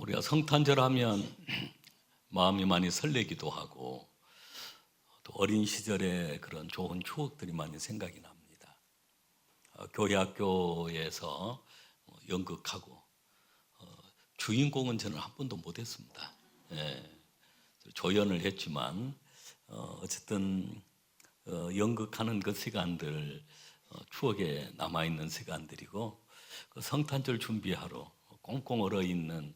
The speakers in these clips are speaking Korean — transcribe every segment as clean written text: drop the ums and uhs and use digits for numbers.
우리가 성탄절 하면 마음이 많이 설레기도 하고 또 어린 시절의 그런 좋은 추억들이 많이 생각이 납니다. 교회 학교에서 연극하고 주인공은 저는 한 번도 못했습니다. 조연을 했지만 어쨌든 연극하는 그 시간들 추억에 남아있는 시간들이고 그 성탄절 준비하러 꽁꽁 얼어있는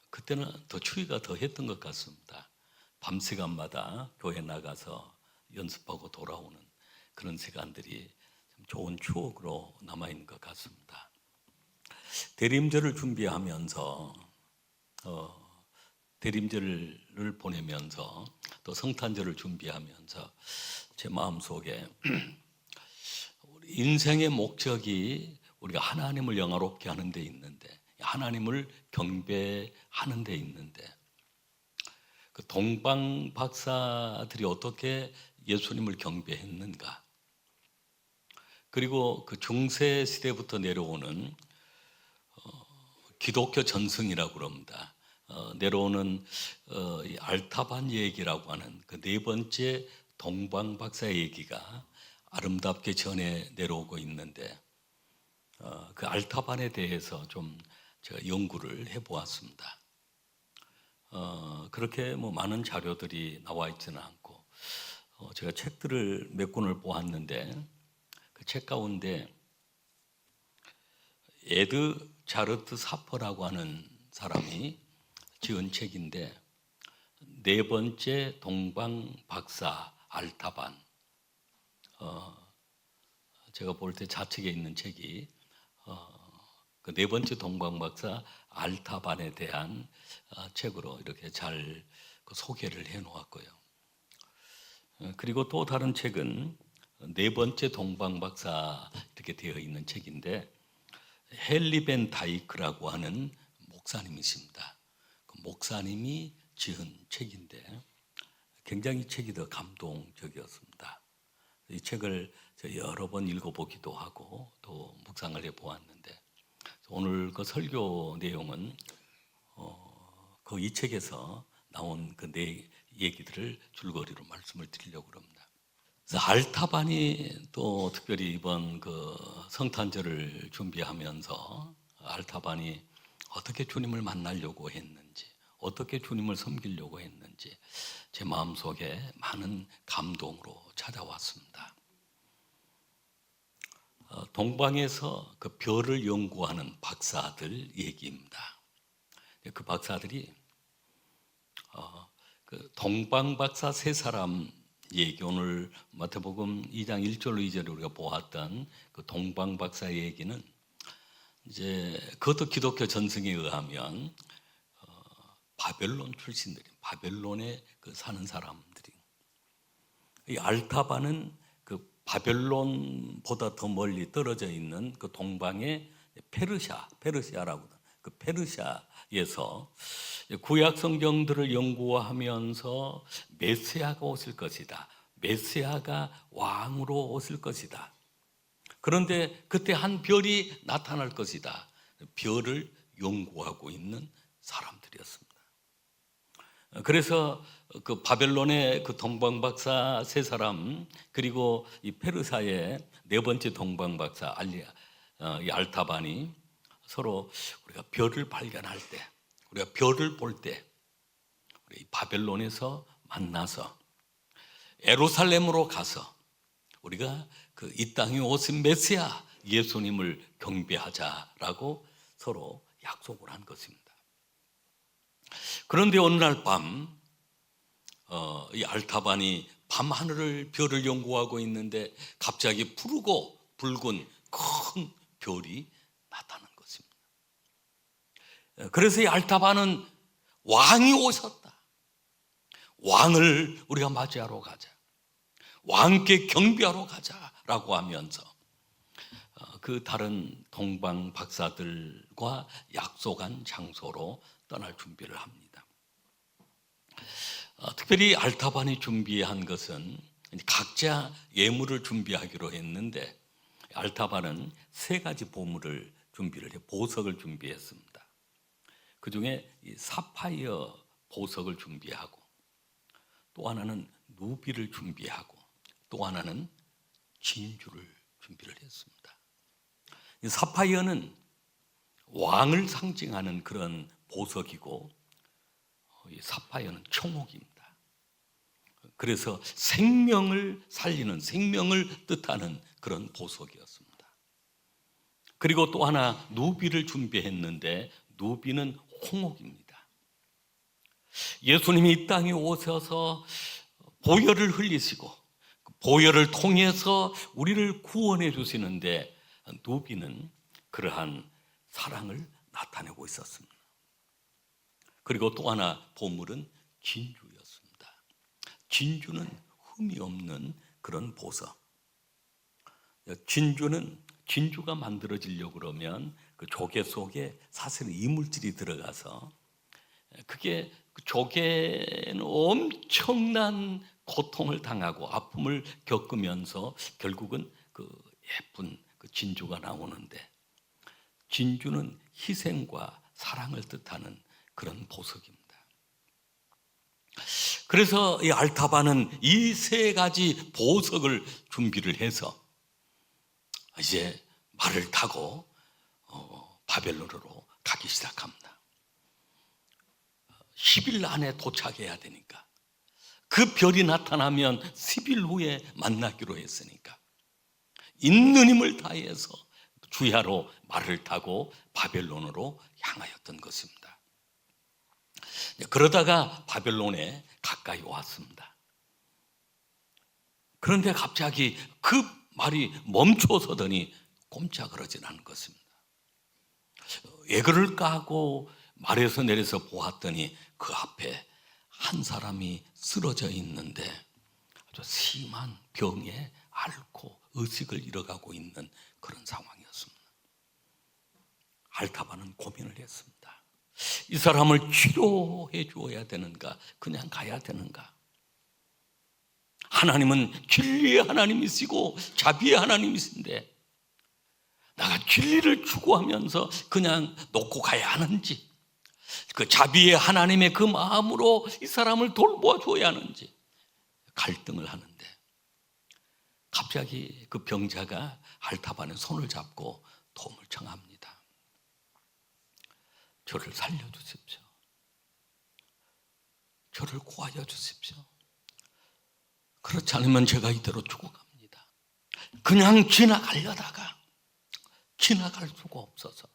그때는 더 추위가 더 했던 것 같습니다. 밤시간마다 교회 나가서 연습하고 돌아오는 그런 시간들이 참 좋은 추억으로 남아있는 것 같습니다. 대림절을 준비하면서 대림절을 보내면서 또 성탄절을 준비하면서 제 마음속에 우리 인생의 목적이 우리가 하나님을 영화롭게 하는 데 있는데, 하나님을 경배하는 데 있는데, 그 동방 박사들이 어떻게 예수님을 경배했는가, 그리고 그 중세 시대부터 내려오는 기독교 전승이라고 그럽니다. 내려오는 이 알타반 얘기라고 하는 그 네 번째 동방 박사 얘기가 아름답게 전해 내려오고 있는데, 그 알타반에 대해서 좀 제가 연구를 해보았습니다. 그렇게 뭐 많은 자료들이 나와 있지는 않고 제가 책들을 몇 권을 보았는데, 그 책 가운데 에드 자르트 사퍼라고 하는 사람이 지은 책인데, 네 번째 동방 박사 알타반, 제가 볼 때 좌측에 있는 책이 그 네 번째 동방 박사 알타반에 대한 책으로 이렇게 잘 소개를 해 놓았고요. 그리고 또 다른 책은 네 번째 동방 박사 이렇게 되어 있는 책인데, 헨리 벤 다이크라고 하는 목사님이십니다. 그 목사님이 지은 책인데 굉장히 책이 더 감동적이었습니다. 이 책을 여러 번 읽어보기도 하고 또 묵상을 해보았는데, 오늘 그 설교 내용은 그 이 책에서 나온 그 네 얘기들을 줄거리로 말씀을 드리려고 합니다. 알타반이 또 특별히 이번 그 성탄절을 준비하면서 알타반이 어떻게 주님을 만나려고 했는지, 어떻게 주님을 섬기려고 했는지 제 마음속에 많은 감동으로 찾아왔습니다. 동방에서 그 별을 연구하는 박사들 얘기입니다. 그 박사들이 그 동방 박사 세 사람 얘기, 오늘 마태복음 2장 1절로 2절에 우리가 보았던 그 동방 박사 얘기는 이제 그것도 기독교 전승에 의하면 바벨론 출신들이, 바벨론에 그 사는 사람들이, 이 알타반은 그 바벨론보다 더 멀리 떨어져 있는 그 동방의 페르시아라고, 그 페르시아에서 구약 성경들을 연구하면서 메시아가 오실 것이다, 메시아가 왕으로 오실 것이다, 그런데 그때 한 별이 나타날 것이다, 별을 연구하고 있는 사람들이었습니다. 그래서 그 바벨론의 그 동방박사 세 사람, 그리고 이 페르사의 네 번째 동방박사 이 알타반이 서로 우리가 별을 발견할 때, 우리가 별을 볼 때 우리 바벨론에서 만나서 예루살렘으로 가서 우리가 그 이 땅에 오신 메시아 예수님을 경배하자라고 서로 약속을 한 것입니다. 그런데 어느 날 밤, 이 알타반이 밤 하늘을, 별을 연구하고 있는데 갑자기 푸르고 붉은 큰 별이 나타난 것입니다. 그래서 이 알타반은 왕이 오셨다, 왕을 우리가 맞이하러 가자, 왕께 경배하러 가자라고 하면서 그 다른 동방 박사들과 약속한 장소로 떠날 준비를 합니다. 특별히 알타반이 준비한 것은 각자 예물을 준비하기로 했는데, 알타반은 세 가지 보물을 준비를 해 보석을 준비했습니다. 그 중에 이 사파이어 보석을 준비하고, 또 하나는 누비를 준비하고, 또 하나는 진주를 준비를 했습니다. 이 사파이어는 왕을 상징하는 그런 보석이고, 이 사파이어는 청옥입니다. 그래서 생명을 살리는, 생명을 뜻하는 그런 보석이었습니다. 그리고 또 하나 누비를 준비했는데, 누비는 홍옥입니다. 예수님이 이 땅에 오셔서 보혈을 흘리시고 보혈을 통해서 우리를 구원해 주시는데, 누비는 그러한 사랑을 나타내고 있었습니다. 그리고 또 하나 보물은 진주였습니다. 진주는 흠이 없는 그런 보석. 진주가 만들어지려고 그러면 그 조개 속에 사실은 이물질이 들어가서, 그게 그 조개는 엄청난 고통을 당하고 아픔을 겪으면서 결국은 그 예쁜 그 진주가 나오는데, 진주는 희생과 사랑을 뜻하는 그런 보석입니다. 그래서 이 알타바는 이 세 가지 보석을 준비를 해서 이제 말을 타고 바벨론으로 가기 시작합니다. 10일 안에 도착해야 되니까, 그 별이 나타나면 10일 후에 만나기로 했으니까 있는 힘을 다해서 주야로 말을 타고 바벨론으로 향하였던 것입니다. 그러다가 바벨론에 가까이 왔습니다. 그런데 갑자기 그 말이 멈춰서더니 꼼짝을 않은 것입니다. 왜 그럴까 하고 말에서 내려서 보았더니 그 앞에 한 사람이 쓰러져 있는데 아주 심한 병에 앓고 의식을 잃어가고 있는 그런 상황이었습니다. 알타바는 고민을 했습니다. 이 사람을 치료해 주어야 되는가, 그냥 가야 되는가? 하나님은 진리의 하나님이시고 자비의 하나님이신데, 내가 진리를 추구하면서 그냥 놓고 가야 하는지, 그 자비의 하나님의 그 마음으로 이 사람을 돌보아 줘야 하는지 갈등을 하는데, 갑자기 그 병자가 알타바의 손을 잡고 도움을 청합니다. 저를 살려주십시오. 저를 구하여 주십시오. 그렇지 않으면 제가 이대로 죽어갑니다. 그냥 지나가려다가 지나갈 수가 없어서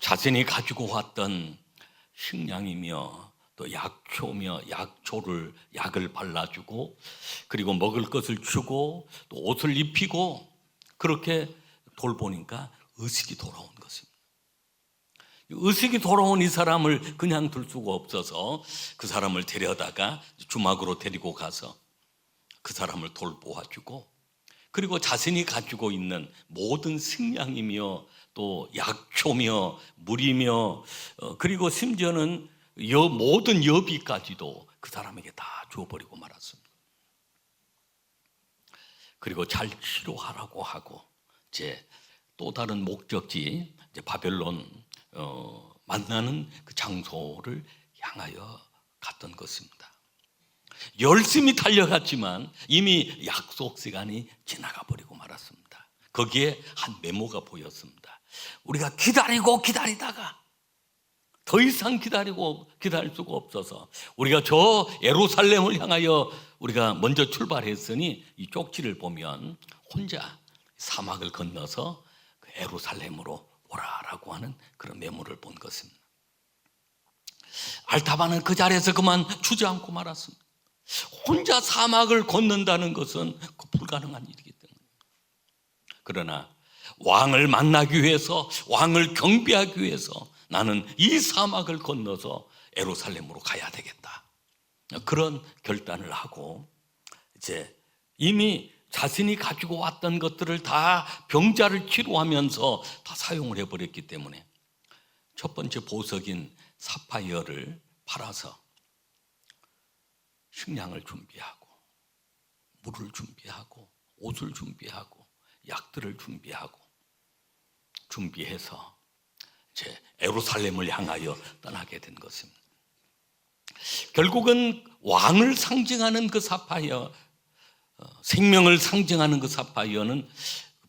자신이 가지고 왔던 식량이며 또 약초며 약을 발라주고, 그리고 먹을 것을 주고 또 옷을 입히고, 그렇게 돌보니까 의식이 돌아온 것입니다. 의식이 돌아온 이 사람을 그냥 둘 수가 없어서 그 사람을 데려다가 주막으로 데리고 가서 그 사람을 돌보아주고, 그리고 자신이 가지고 있는 모든 식량이며 또 약초며 물이며 그리고 심지어는 모든 여비까지도 그 사람에게 다 주어버리고 말았습니다. 그리고 잘 치료하라고 하고 이제 또 다른 목적지, 이제 바벨론 만나는 그 장소를 향하여 갔던 것입니다. 열심히 달려갔지만 이미 약속 시간이 지나가 버리고 말았습니다. 거기에 한 메모가 보였습니다. 우리가 기다리다가 더 이상 기다릴 수가 없어서 우리가 저 예루살렘을 향하여 우리가 먼저 출발했으니 이 쪽지를 보면 혼자 사막을 건너서 그 예루살렘으로 오라라고 하는 그런 메모를 본 것입니다. 알타바는 그 자리에서 그만 주저앉고 말았습니다. 혼자 사막을 걷는다는 것은 불가능한 일이기 때문에. 그러나 왕을 만나기 위해서, 왕을 경배하기 위해서 나는 이 사막을 건너서 예루살렘으로 가야 되겠다, 그런 결단을 하고 이제 이미 자신이 가지고 왔던 것들을 다 병자를 치료하면서 다 사용을 해버렸기 때문에 첫 번째 보석인 사파이어를 팔아서 식량을 준비하고 물을 준비하고 옷을 준비하고 약들을 준비해서 이제 예루살렘을 향하여 떠나게 된 것입니다. 결국은 왕을 상징하는 그 사파이어, 생명을 상징하는 그 사파이어는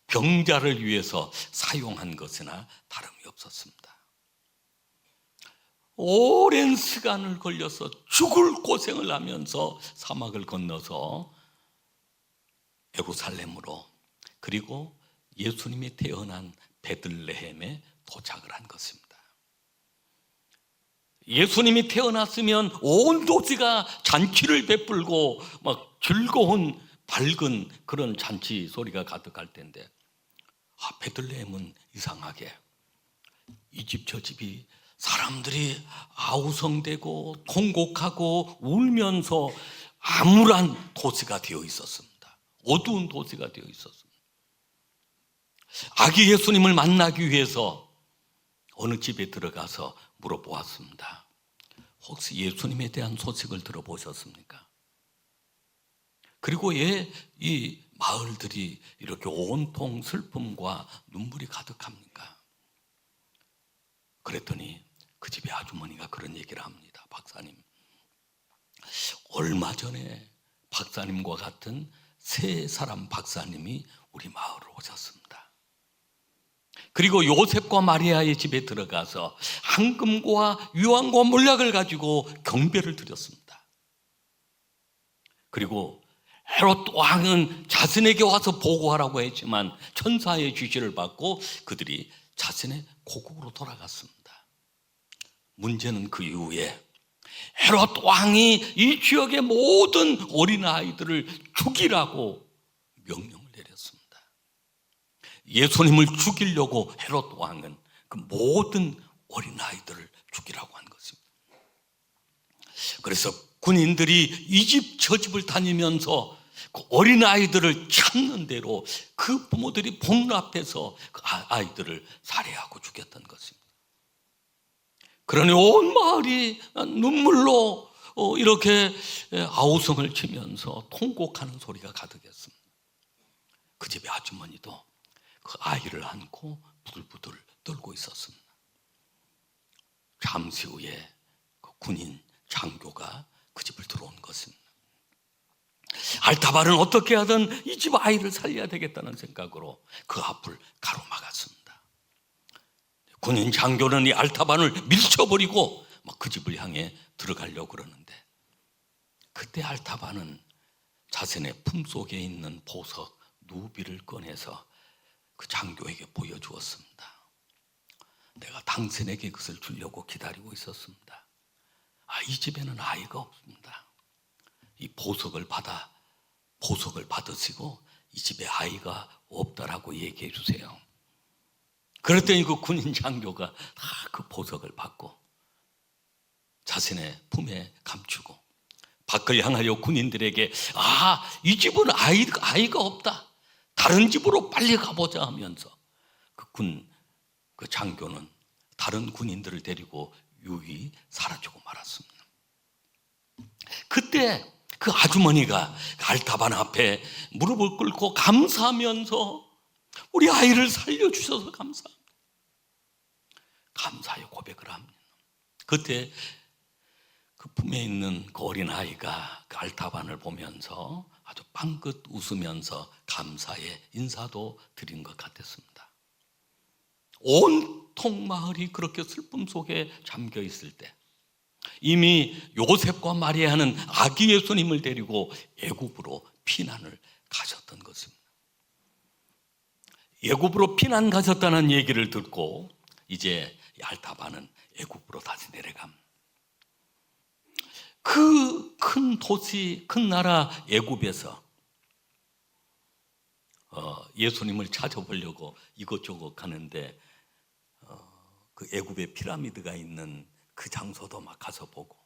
병자를 위해서 사용한 것이나 다름이 없었습니다. 오랜 시간을 걸려서 죽을 고생을 하면서 사막을 건너서 예루살렘으로, 그리고 예수님이 태어난 베들레헴에 도착을 한 것입니다. 예수님이 태어났으면 온 도시가 잔치를 베풀고 막 즐거운 밝은 그런 잔치 소리가 가득할 텐데, 베들레헴은 이상하게 이 집 저 집이 사람들이 아우성대고 통곡하고 울면서 암울한 도시가 되어 있었습니다. 어두운 도시가 되어 있었습니다. 아기 예수님을 만나기 위해서 어느 집에 들어가서 물어보았습니다. 혹시 예수님에 대한 소식을 들어보셨습니까? 그리고 왜 이 마을들이 이렇게 온통 슬픔과 눈물이 가득합니까? 그랬더니 그 집의 아주머니가 그런 얘기를 합니다. 박사님, 얼마 전에 박사님과 같은 세 사람 박사님이 우리 마을에 오셨습니다. 그리고 요셉과 마리아의 집에 들어가서 황금과 유황과 몰약을 가지고 경배를 드렸습니다. 그리고 헤롯 왕은 자신에게 와서 보고하라고 했지만 천사의 지시를 받고 그들이 자신의 고국으로 돌아갔습니다. 문제는 그 이후에 헤롯 왕이 이 지역의 모든 어린아이들을 죽이라고 명령을 내렸습니다. 예수님을 죽이려고 헤롯 왕은 그 모든 어린아이들을 죽이라고 한 것입니다. 그래서 군인들이 이 집 저 집을 다니면서 그 어린아이들을 찾는 대로 그 부모들이 보는 앞에서 그 아이들을 살해하고 죽였던 것입니다. 그러니 온 마을이 눈물로 이렇게 아우성을 치면서 통곡하는 소리가 가득했습니다. 그 집의 아주머니도 그 아이를 안고 부들부들 떨고 있었습니다. 잠시 후에 그 군인 장교가 그 집을 들어온 것입니다. 알타바는 어떻게 하든 이 집 아이를 살려야 되겠다는 생각으로 그 앞을 가로막았습니다. 군인 장교는 이 알타반을 밀쳐버리고 막 그 집을 향해 들어가려고 그러는데, 그때 알타반은 자신의 품속에 있는 보석 누비를 꺼내서 그 장교에게 보여주었습니다. 내가 당신에게 그것을 주려고 기다리고 있었습니다. 이 집에는 아이가 없습니다. 이 보석을 받으시고 이 집에 아이가 없다라고 얘기해 주세요. 그랬더니 그 군인 장교가 다 그 보석을 받고 자신의 품에 감추고 밖을 향하여 군인들에게 이 집은 아이가 없다, 다른 집으로 빨리 가보자 하면서 그 장교는 다른 군인들을 데리고 유유히 사라지고 말았습니다. 그때 그 아주머니가 알타반 앞에 무릎을 꿇고 감사하면서 우리 아이를 살려주셔서 감사합니다, 감사의 고백을 합니다. 그때 그 품에 있는 그 어린아이가 그 알타반을 보면서 아주 빵긋 웃으면서 감사의 인사도 드린 것 같았습니다. 온통 마을이 그렇게 슬픔 속에 잠겨 있을 때 이미 요셉과 마리아는 아기 예수님을 데리고 애굽으로 피난을 가셨던 것입니다. 애굽으로 피난 가셨다는 얘기를 듣고 이제 알타바는 애굽으로 다시 내려갑니다. 그 큰 도시, 큰 나라 애굽에서 예수님을 찾아보려고 이것저것 가는데 그 애굽의 피라미드가 있는 그 장소도 막 가서 보고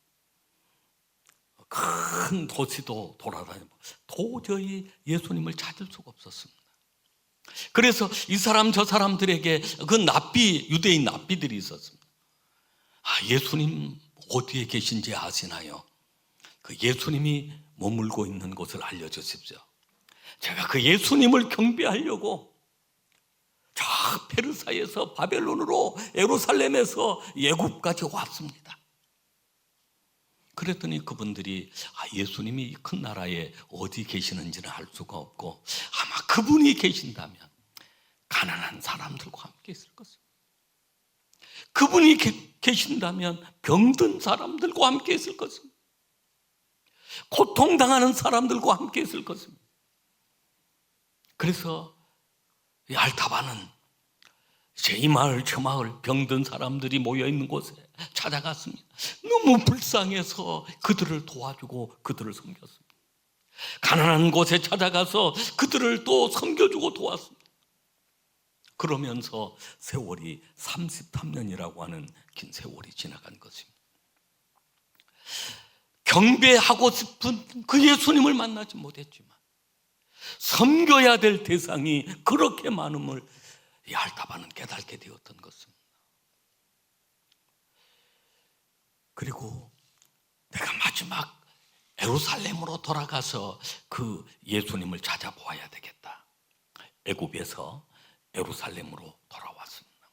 큰 도시도 돌아다니고 도저히 예수님을 찾을 수가 없었습니다. 그래서 이 사람 저 사람들에게 그 유대인 납비들이 있었습니다. 예수님 어디에 계신지 아시나요? 그 예수님이 머물고 있는 곳을 알려주십시오. 제가 그 예수님을 경배하려고 저 페르사에서 바벨론으로 예루살렘에서 애굽까지 왔습니다. 그랬더니 그분들이 예수님이 큰 나라에 어디 계시는지는 알 수가 없고 아마 그분이 계신다면 가난한 사람들과 함께 있을 것입니다. 그분이 계신다면 병든 사람들과 함께 있을 것입니다. 고통당하는 사람들과 함께 있을 것입니다. 그래서 이 알타바는 이제 이 마을 저 마을 병든 사람들이 모여있는 곳에 찾아갔습니다. 너무 불쌍해서 그들을 도와주고 그들을 섬겼습니다. 가난한 곳에 찾아가서 그들을 또 섬겨주고 도왔습니다. 그러면서 세월이 33년이라고 하는 긴 세월이 지나간 것입니다. 경배하고 싶은 그 예수님을 만나지 못했지만 섬겨야 될 대상이 그렇게 많음을 이 알타바는 깨닫게 되었던 것입니다. 그리고 내가 마지막 예루살렘으로 돌아가서 그 예수님을 찾아보아야 되겠다. 애굽에서 예루살렘으로 돌아왔습니다.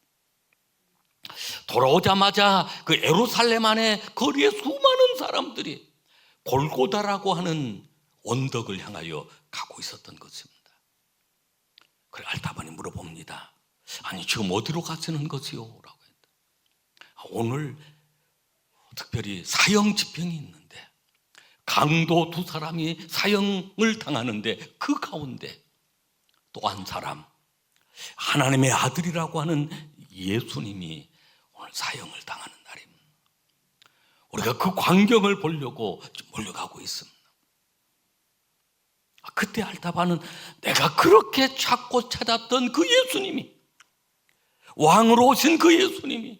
돌아오자마자 그 예루살렘 안에 거리에 수많은 사람들이 골고다라고 하는 언덕을 향하여 가고 있었던 것입니다. 그래 알타바니 물어봅니다. 아니 지금 어디로 가시는 거지요? 라고 했다. 오늘 특별히 사형 집행이 있는데 강도 두 사람이 사형을 당하는데 그 가운데 또 한 사람 하나님의 아들이라고 하는 예수님이 오늘 사형을 당하는 날입니다. 우리가 그 광경을 보려고 몰려가고 있습니다. 그때 알타바는 내가 그렇게 찾고 찾았던 그 예수님이, 왕으로 오신 그 예수님이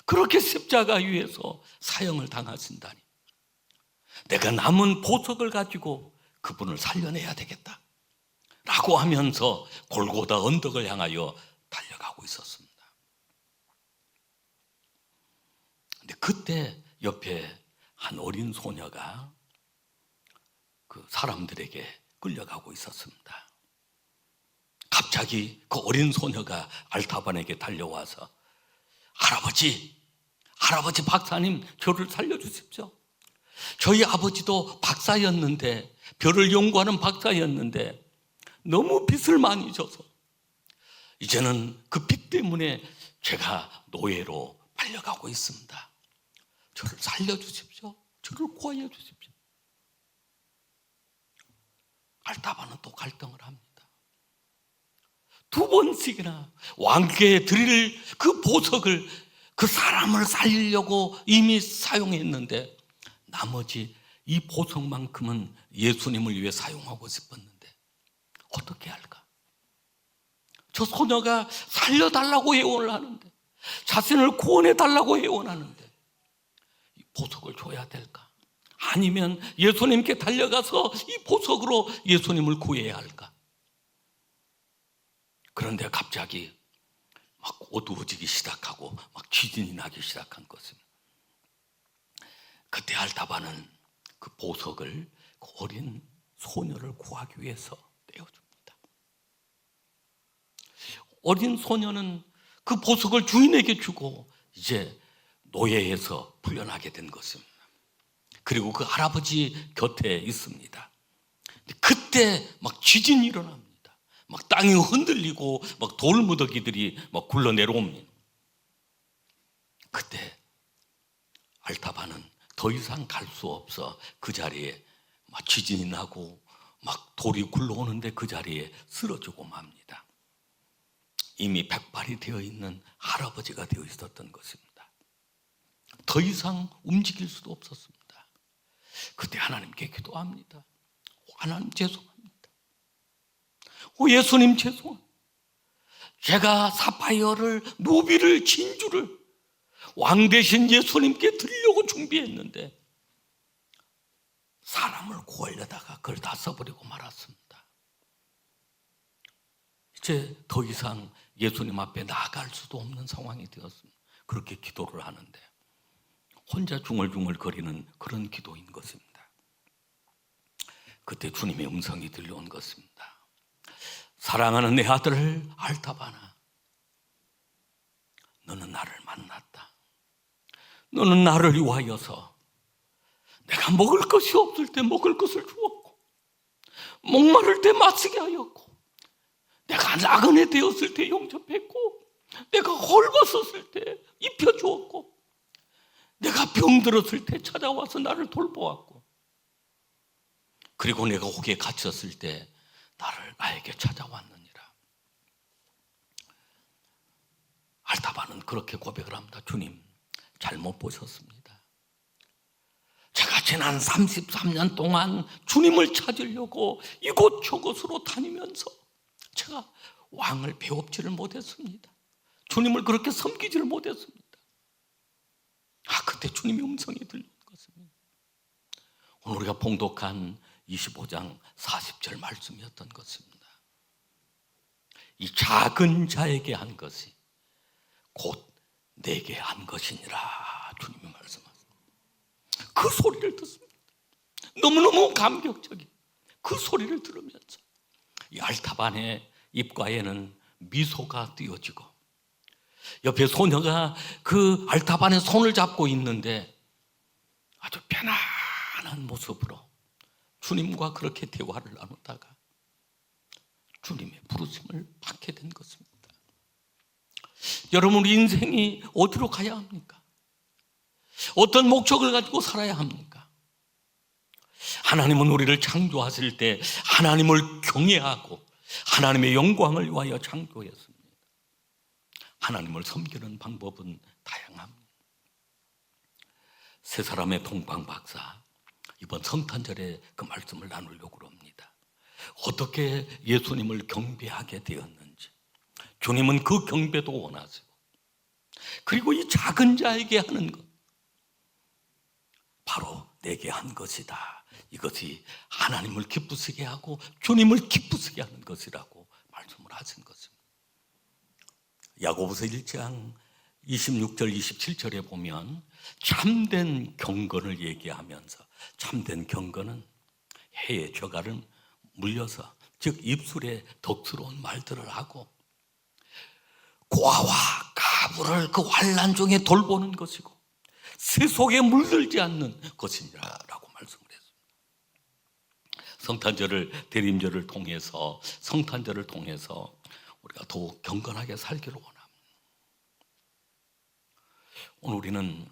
그렇게 십자가 위에서 사형을 당하신다니, 내가 남은 보석을 가지고 그분을 살려내야 되겠다 라고 하면서 골고다 언덕을 향하여 달려가고 있었습니다. 근데 그때 옆에 한 어린 소녀가 그 사람들에게 끌려가고 있었습니다. 갑자기 그 어린 소녀가 알타반에게 달려와서 할아버지 박사님, 저를 살려주십시오. 저희 아버지도 박사였는데, 별을 연구하는 박사였는데 너무 빚을 많이 져서 이제는 그 빚 때문에 제가 노예로 팔려가고 있습니다. 저를 살려주십시오. 저를 구하여 주십시오. 알타바는 또 갈등을 합니다. 두 번씩이나 왕께 드릴 그 보석을 그 사람을 살리려고 이미 사용했는데 나머지 이 보석만큼은 예수님을 위해 사용하고 싶었는데 어떻게 할까? 저 소녀가 살려달라고 예언을 하는데, 자신을 구원해달라고 예언하는데 이 보석을 줘야 될까? 아니면 예수님께 달려가서 이 보석으로 예수님을 구해야 할까? 그런데 갑자기 막 어두워지기 시작하고 막 지진이 나기 시작한 것입니다. 그때 알타바는 그 보석을 그 어린 소녀를 구하기 위해서 떼어줍니다. 어린 소녀는 그 보석을 주인에게 주고 이제 노예에서 풀려나게 된 것입니다. 그리고 그 할아버지 곁에 있습니다. 그때 막 지진이 일어납니다. 막 땅이 흔들리고 막 돌무더기들이 막 굴러 내려옵니다. 그때 알타바는 더 이상 갈 수 없어 그 자리에 막 지진이 나고 막 돌이 굴러오는데 그 자리에 쓰러지고 맙니다. 이미 백발이 되어 있는 할아버지가 되어 있었던 것입니다. 더 이상 움직일 수도 없었습니다. 그때 하나님께 기도합니다. 하나님 죄송합니다. 예수님 죄송합니다. 제가 사파이어를, 루비를, 진주를 왕 대신 예수님께 드리려고 준비했는데 사람을 구하려다가 그걸 다 써버리고 말았습니다. 이제 더 이상 예수님 앞에 나아갈 수도 없는 상황이 되었습니다. 그렇게 기도를 하는데 혼자 중얼중얼 거리는 그런 기도인 것입니다. 그때 주님의 음성이 들려온 것입니다. 사랑하는 내 아들 알타바나, 너는 나를 만났다. 너는 나를 위하여서 내가 먹을 것이 없을 때 먹을 것을 주었고, 목마를 때 마시게 하였고, 내가 나그네 되었을 때 용접했고, 내가 헐벗었을 때 입혀주었고, 내가 병들었을 때 찾아와서 나를 돌보았고, 그리고 내가 옥에 갇혔을 때 나에게 찾아왔느니라. 알타바는 그렇게 고백을 합니다. 주님, 잘못 보셨습니다. 제가 지난 33년 동안 주님을 찾으려고 이곳저곳으로 다니면서 제가 왕을 배웁지를 못했습니다. 주님을 그렇게 섬기지를 못했습니다. 그때 주님의 음성이 들린 것입니다. 오늘 우리가 봉독한 25장 40절 말씀이었던 것입니다. 이 작은 자에게 한 것이 곧 내게 한 것이니라. 주님이 말씀하십니다. 그 소리를 듣습니다. 너무너무 감격적인 그 소리를 들으면서 이 알타반의 입가에는 미소가 띄어지고, 옆에 소녀가 그 알타반의 손을 잡고 있는데 아주 편안한 모습으로 주님과 그렇게 대화를 나누다가 주님의 부르심을 받게 된 것입니다. 여러분, 우리 인생이 어디로 가야 합니까? 어떤 목적을 가지고 살아야 합니까? 하나님은 우리를 창조하실 때 하나님을 경외하고 하나님의 영광을 위하여 창조했습니다. 하나님을 섬기는 방법은 다양합니다. 세 사람의 동방박사, 이번 성탄절에 그 말씀을 나누려고 합니다. 어떻게 예수님을 경배하게 되었는지, 주님은 그 경배도 원하시고, 그리고 이 작은 자에게 하는 것, 바로 내게 한 것이다. 이것이 하나님을 기쁘시게 하고 주님을 기쁘시게 하는 것이라고 말씀을 하신 것입니다. 야고보서 1장 26절 27절에 보면 참된 경건을 얘기하면서, 참된 경건은 해의 jö갈을 물려서, 즉 입술에 덕스러운 말들을 하고 고아와 가부를 그 환난 중에 돌보는 것이고 새 속에 물들지 않는 것이니라라고 말씀을 했습니다. 성탄절을, 대림절을 통해서, 성탄절을 통해서 우리가 더욱 경건하게 살기를 원합니다. 오늘 우리는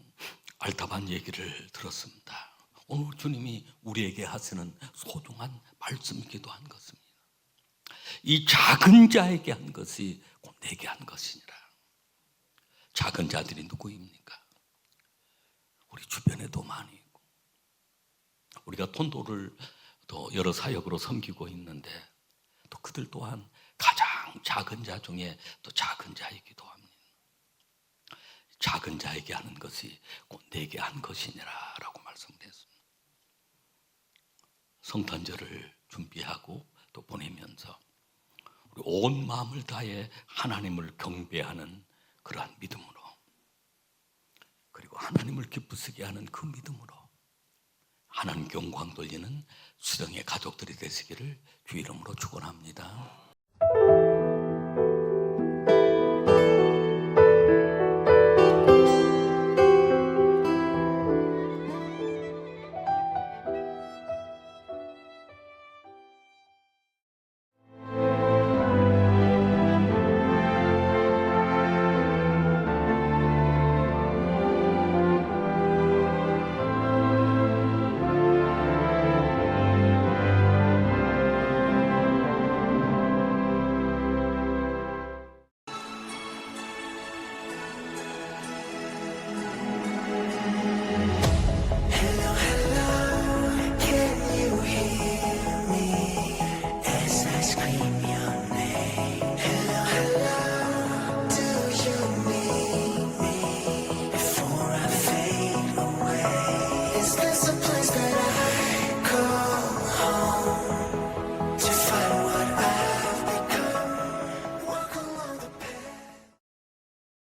알타반 얘기를 들었습니다. 오늘 주님이 우리에게 하시는 소중한 말씀이기도 한 것입니다. 이 작은 자에게 한 것이 곧 내게 한 것이니라. 작은 자들이 누구입니까? 우리 주변에도 많이 있고, 우리가 톤도를 또 여러 사역으로 섬기고 있는데 또 그들 또한 가장 작은 자 중에 또 작은 자이기도 합니다. 작은 자에게 하는 것이 곧 내게 한 것이니라 라고 말씀드렸습니다. 성탄절을 준비하고 또 보내면서 우리 온 마음을 다해 하나님을 경배하는 그러한 믿음으로, 그리고 하나님을 기쁘시게 하는 그 믿음으로 하나님께 영광 돌리는 수령의 가족들이 되시기를 주 이름으로 축원합니다.